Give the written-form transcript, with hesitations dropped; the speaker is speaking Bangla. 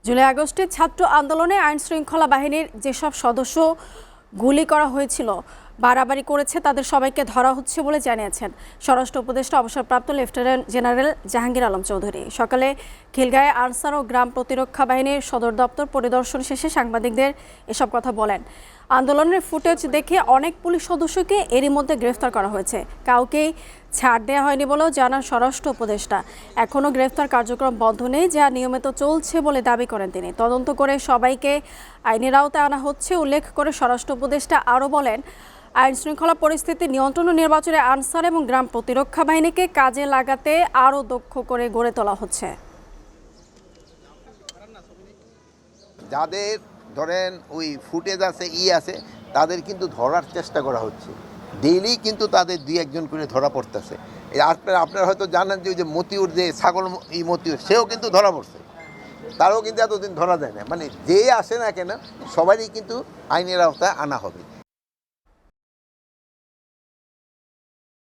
জুলাই আগস্টে ছাত্র আন্দোলনে আইন শৃঙ্খলা বাহিনীর যেসব সদস্য গুলি করা হয়েছিল বাড়াবাড়ি করেছে তাদের সবাইকে ধরা হচ্ছে বলে জানিয়েছেন স্বরাষ্ট্র উপদেষ্টা অবসরপ্রাপ্ত লেফটেন্যান্ট জেনারেল জাহাঙ্গীর আলম চৌধুরী। সকালে খিলগাঁয়ে আনসার ও গ্রাম প্রতিরক্ষা বাহিনীর সদর দপ্তর পরিদর্শন শেষে সাংবাদিকদের এসব কথা বলেন। আন্দোলনের ফুটেজ দেখে অনেক পুলিশ সদস্যকে এরই মধ্যে গ্রেফতার করা হয়েছে, কাউকেই ছাড় দেওয়া হয়নি বলেও জানান স্বরাষ্ট্র উপদেষ্টা। এখনও গ্রেফতার কার্যক্রম বন্ধ নেই, যা নিয়মিত চলছে বলে দাবি করেন তিনি। তদন্ত করে সবাইকে আইনের আওতায় আনা হচ্ছে উল্লেখ করে স্বরাষ্ট্র উপদেষ্টা আরও বলেন, আইন শৃঙ্খলা পরিস্থিতি নিয়ন্ত্রণ ও নির্বাচনে আনসার এবং গ্রাম প্রতিরক্ষা বাহিনীকে কাজে লাগাতে আরও দক্ষ করে গড়ে তোলা হচ্ছে। যাদের ধরেন ওই ফুটেজ আছে আছে তাদের কিন্তু ধরার চেষ্টা করা হচ্ছে, ডেইলি কিন্তু তাদের দুই একজন করে ধরা পড়তেছে। আপনারা হয়তো জানেন যে ওই যে মতিউর, যে ছাগল মতিউর, সেও কিন্তু ধরা পড়ছে, তারও কিন্তু এতদিন ধরা যায় না। মানে যে আসে না কেন সবারই কিন্তু আইনের আওতায় আনা হবে।